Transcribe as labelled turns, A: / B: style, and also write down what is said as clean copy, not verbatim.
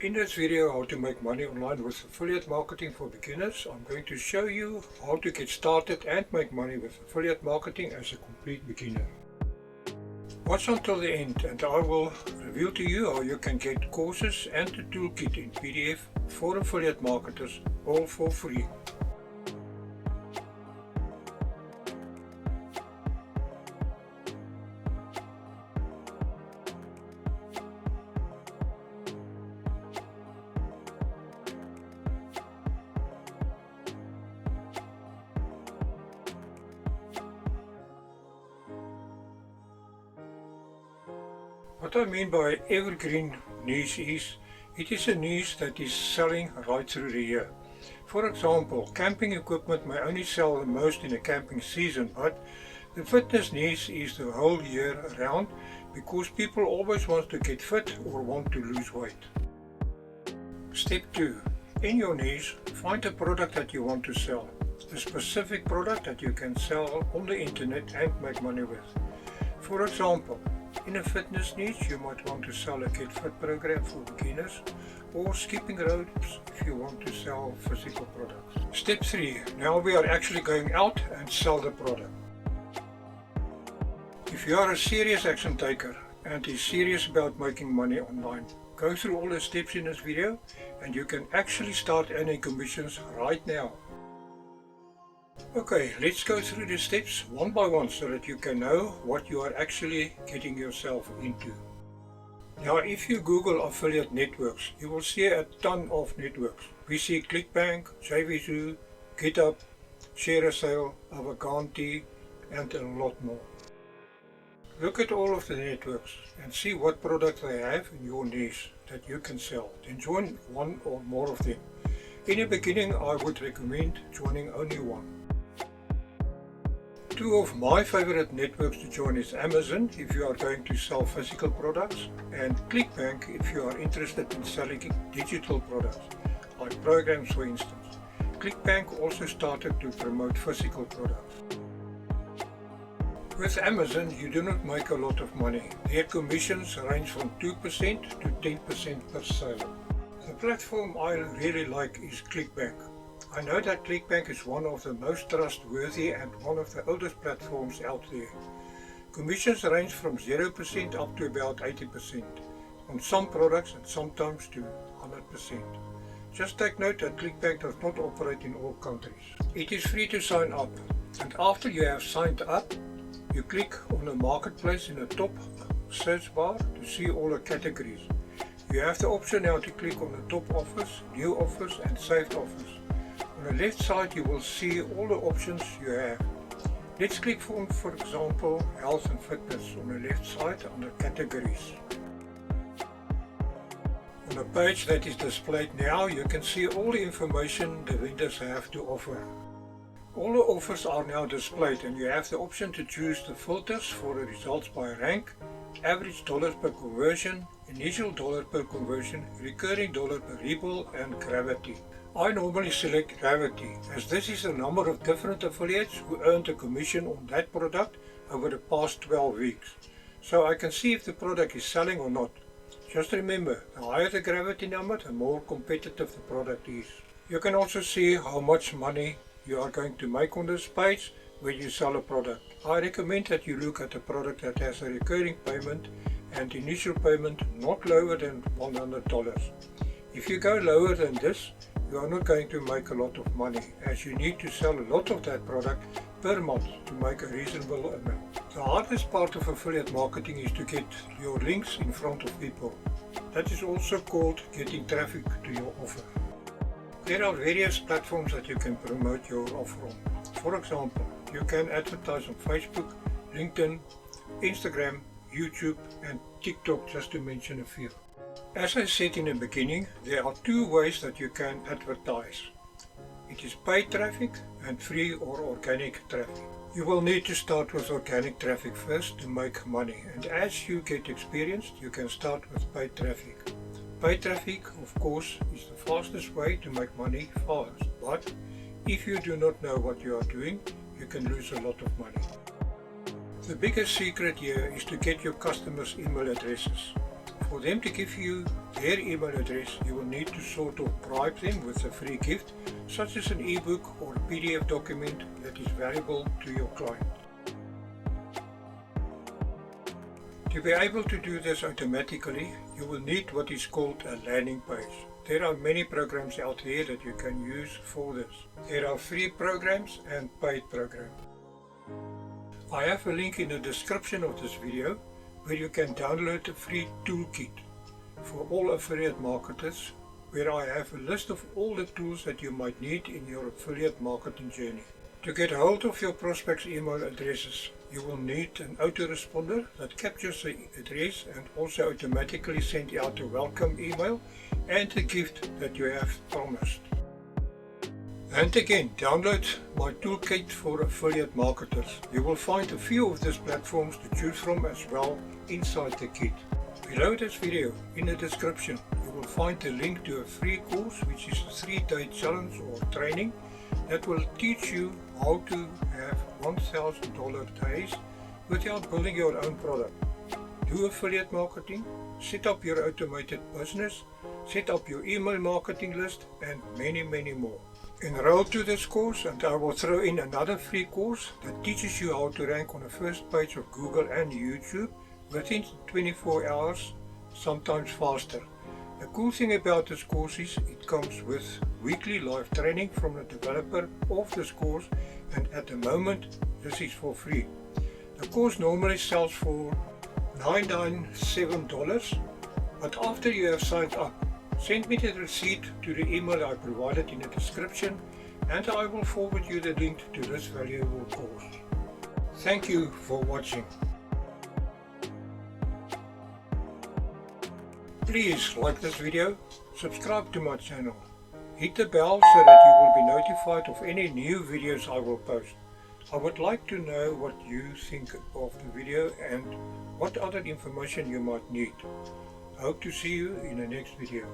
A: In this video, how to make money online with affiliate marketing for beginners, I'm going to show you how to get started and make money with affiliate marketing as a complete beginner. Watch until the end and I will reveal to you how you can get courses and the toolkit in PDF for affiliate marketers, all for free. What I mean by evergreen niche is, it is a niche that is selling right through the year. For example, camping equipment may only sell the most in the camping season, but the fitness niche is the whole year around because people always want to get fit or want to lose weight. Step 2. In your niche, find a product that you want to sell. A specific product that you can sell on the internet and make money with. For example, in a fitness niche, you might want to sell a Get Fit program for beginners or skipping ropes if you want to sell physical products. Step 3. Now we are actually going out and sell the product. If you are a serious action taker and is serious about making money online, go through all the steps in this video and you can actually start earning commissions right now. Okay, let's go through the steps one by one so that you can know what you are actually getting yourself into. Now, if you Google affiliate networks, you will see a ton of networks. We see ClickBank, JVZoo, GitHub, ShareASale, Avaganti, and a lot more. Look at all of the networks and see what products they have in your niche that you can sell. Then join one or more of them. In the beginning, I would recommend joining only one. Two of my favorite networks to join is Amazon if you are going to sell physical products, and ClickBank if you are interested in selling digital products, like programs for instance. ClickBank also started to promote physical products. With Amazon you do not make a lot of money. Their commissions range from 2% to 10% per sale. The platform I really like is ClickBank. I know that ClickBank is one of the most trustworthy and one of the oldest platforms out there. Commissions range from 0% up to about 80% on some products and sometimes to 100%. Just take note that ClickBank does not operate in all countries. It is free to sign up, and after you have signed up, you click on the marketplace in the top search bar to see all the categories. You have the option now to click on the top offers, new offers and saved offers. On the left side you will see all the options you have. Let's click for example, health and fitness on the left side under categories. On the page that is displayed now, you can see all the information the vendors have to offer. All the offers are now displayed and you have the option to choose the filters for the results by rank, average dollars per conversion, initial dollar per conversion, recurring dollar per rebel and gravity. I normally select gravity as this is the number of different affiliates who earned a commission on that product over the past 12 weeks. So I can see if the product is selling or not. Just remember, the higher the gravity number, the more competitive the product is. You can also see how much money you are going to make on this page when you sell a product. I recommend that you look at a product that has a recurring payment and initial payment not lower than $100. If you go lower than this, you are not going to make a lot of money as you need to sell a lot of that product per month to make a reasonable amount. The hardest part of affiliate marketing is to get your links in front of people. That is also called getting traffic to your offer. There are various platforms that you can promote your offer on. For example, you can advertise on Facebook, LinkedIn, Instagram, YouTube and TikTok, just to mention a few. As I said in the beginning, there are two ways that you can advertise. It is paid traffic and free or organic traffic. You will need to start with organic traffic first to make money, and as you get experienced you can start with paid traffic. Paid traffic, of course, is the fastest way to make money fast, but if you do not know what you are doing, you can lose a lot of money. The biggest secret here is to get your customers' email addresses. For them to give you their email address, you will need to sort of bribe them with a free gift, such as an ebook or a PDF document that is valuable to your client. To be able to do this automatically, you will need what is called a landing page. There are many programs out there that you can use for this. There are free programs and paid programs. I have a link in the description of this video where you can download a free toolkit for all affiliate marketers, where I have a list of all the tools that you might need in your affiliate marketing journey. To get hold of your prospects' email addresses, you will need an autoresponder that captures the address and also automatically sends out a welcome email and a gift that you have promised. And again, download my toolkit for affiliate marketers. You will find a few of these platforms to choose from as well inside the kit. Below this video, in the description, you will find a link to a free course, which is a 3-day challenge or training that will teach you how to have $1,000 days without building your own product. Do affiliate marketing, set up your automated business, set up your email marketing list, and many more. Enroll to this course, and I will throw in another free course that teaches you how to rank on the first page of Google and YouTube within 24 hours, sometimes faster. The cool thing about this course is it comes with weekly live training from the developer of this course, and at the moment this is for free. The course normally sells for $997, but after you have signed up, send me the receipt to the email I provided in the description, and I will forward you the link to this valuable course. Thank you for watching. Please like this video, subscribe to my channel, hit the bell so that you will be notified of any new videos I will post. I would like to know what you think of the video and what other information you might need. I hope to see you in the next video.